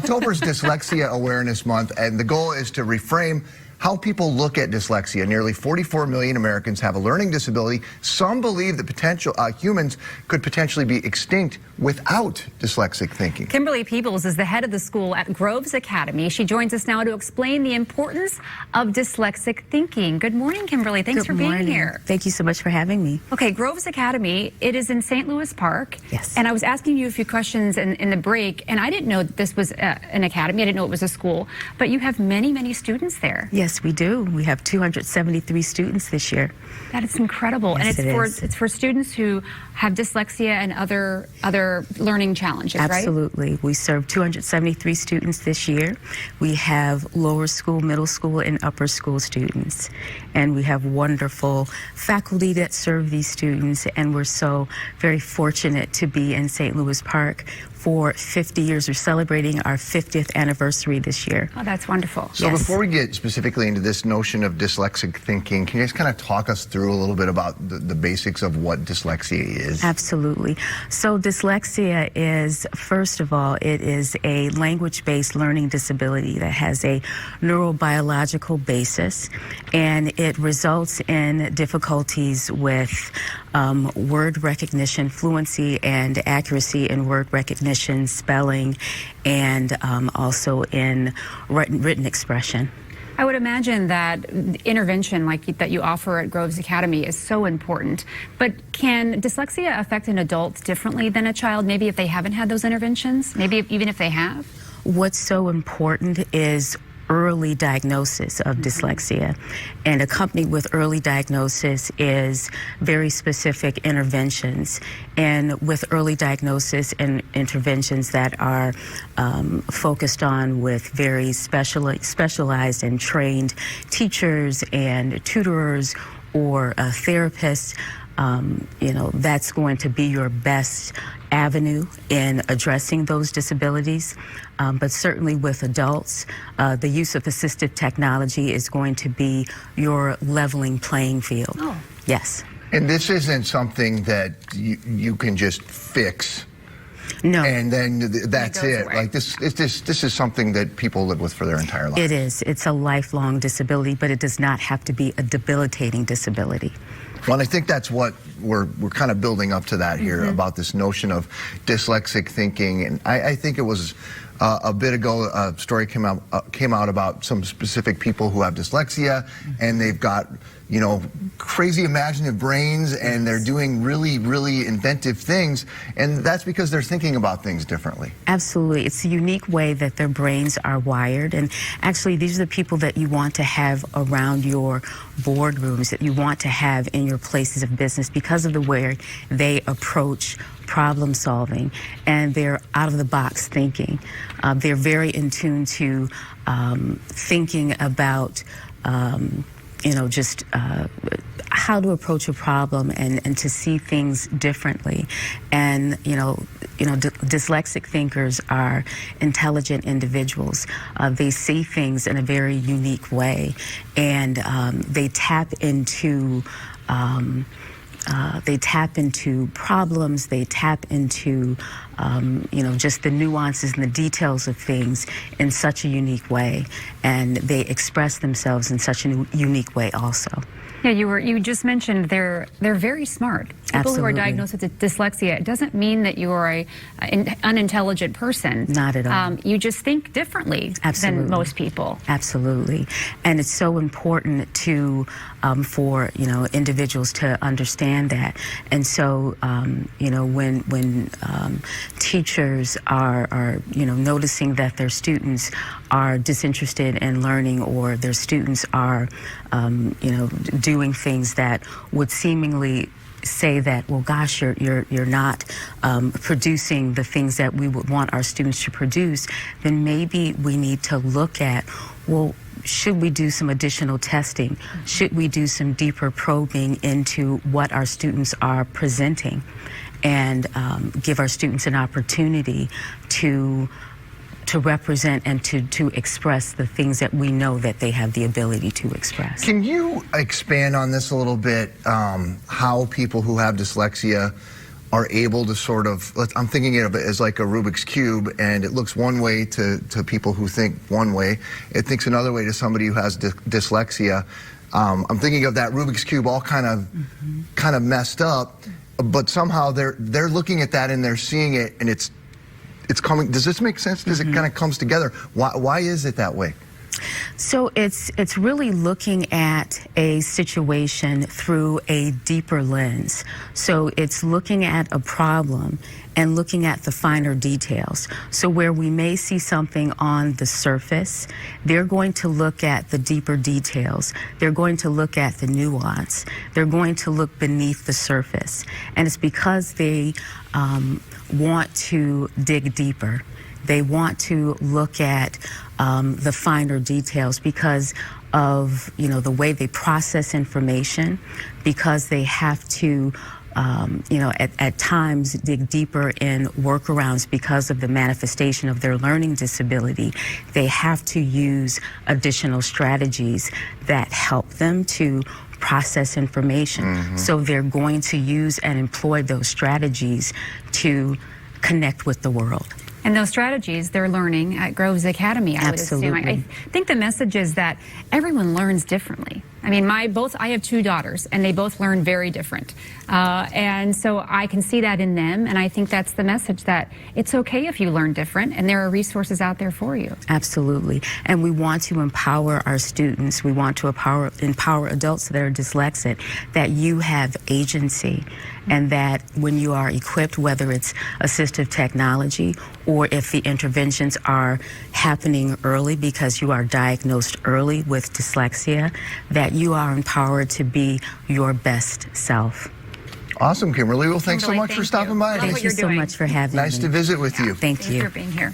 October's Dyslexia Awareness Month, and the goal is to reframe how people look at dyslexia. Nearly 44 million Americans have a learning disability. Some believe that humans could potentially be extinct without dyslexic thinking. Kimberly Peeples is the head of the school at Groves Academy. She joins us now to explain the importance of dyslexic thinking. Good morning, Kimberly. Thanks for being here. Thank you so much for having me. Okay, Groves Academy, it is in St. Louis Park. Yes. And I was asking you a few questions in the break, and I didn't know that this was an academy. I didn't know it was a school. But you have many, many students there. Yes, we do. We have 273 students this year. That is incredible. Yes, and it's for students who have dyslexia and other learning challenges, right? Absolutely. We serve 273 students this year. We have lower school, middle school, and upper school students. And we have wonderful faculty that serve these students, and we're so very fortunate to be in St. Louis Park for 50 years. We're celebrating our 50th anniversary this year. Oh, that's wonderful. So before we get specifically into this notion of dyslexic thinking, can you just kind of talk us through a little bit about the basics of what dyslexia is? Absolutely. So dyslexia is, first of all, it is a language-based learning disability that has a neurobiological basis, and it results in difficulties with word recognition, fluency and accuracy in word recognition, spelling, and also in written expression. I would imagine that intervention that you offer at Groves Academy is so important. But can dyslexia affect an adult differently than a child, maybe if they haven't had those interventions, maybe even if they have? What's so important is early diagnosis of dyslexia, and accompanied with early diagnosis is very specific interventions, and with early diagnosis and interventions that are focused on with very specialized and trained teachers and tutorers or therapists. You know, that's going to be your best avenue in addressing those disabilities. But certainly with adults, the use of assistive technology is going to be your leveling playing field. Oh. Yes. And this isn't something that you can just fix. No. And then that's it. Away. Like this is something that people live with for their entire life. It is. It's a lifelong disability, but it does not have to be a debilitating disability. Well, I think that's what we're kind of building up to that here about this notion of dyslexic thinking. And I think it was a bit ago, a story came out about some specific people who have dyslexia, and they've got, you know, crazy imaginative brains, and they're doing really, really inventive things, and that's because they're thinking about things differently. Absolutely. It's a unique way that their brains are wired, and actually these are the people that you want to have around your boardrooms, that you want to have in your places of business because of the way they approach problem solving, and they're out of the box thinking. They're very in tune to thinking about you know, just how to approach a problem and to see things differently. And you know, dyslexic thinkers are intelligent individuals. They see things in a very unique way, and they tap into problems, they tap into, you know, just the nuances and the details of things in such a unique way, and they express themselves in such a unique way also. Yeah, you just mentioned they're very smart. People Absolutely. who are diagnosed with dyslexia, it doesn't mean that you are an unintelligent person. Not at all. You just think differently than most people. Absolutely. And it's so important to for, you know, individuals to understand that. And so, you know, when teachers are, you know, noticing that their students are disinterested in learning, or their students are, you know, doing things that would seemingly say that, well, gosh, you're not producing the things that we would want our students to produce, then maybe we need to look at, well, should we do some additional testing? Should we do some deeper probing into what our students are presenting, and give our students an opportunity to represent and to express the things that we know that they have the ability to express. Can you expand on this a little bit, how people who have dyslexia are able to sort of, I'm thinking of it as like a Rubik's Cube, and it looks one way to people who think one way. It thinks another way to somebody who has dyslexia. I'm thinking of that Rubik's Cube all kind of messed up, but somehow they're looking at that and they're seeing it, and it's coming. Does this make sense? Does it kind of comes together? Why is it that way? So it's really looking at a situation through a deeper lens. So it's looking at a problem and looking at the finer details. So where we may see something on the surface, they're going to look at the deeper details. They're going to look at the nuance. They're going to look beneath the surface. And it's because they want to dig deeper. They want to look at the finer details because of, the way they process information, because they have to, at times dig deeper in workarounds because of the manifestation of their learning disability. They have to use additional strategies that help them to process information. So they're going to use and employ those strategies to connect with the world. And those strategies they're learning at Groves Academy, I would assume. I think the message is that everyone learns differently. I mean, I have two daughters, and they both learn very different. And so I can see that in them, and I think that's the message, that it's okay if you learn different, and there are resources out there for you. Absolutely. And we want to empower our students. We want to empower adults that are dyslexic, that you have agency, and that when you are equipped, whether it's assistive technology or if the interventions are happening early because you are diagnosed early with dyslexia, that you are empowered to be your best self. Awesome, Kimberly. Well, thanks so much for stopping by. Thank you so much for having me. Nice to visit with you. Thank you. Thanks for being here.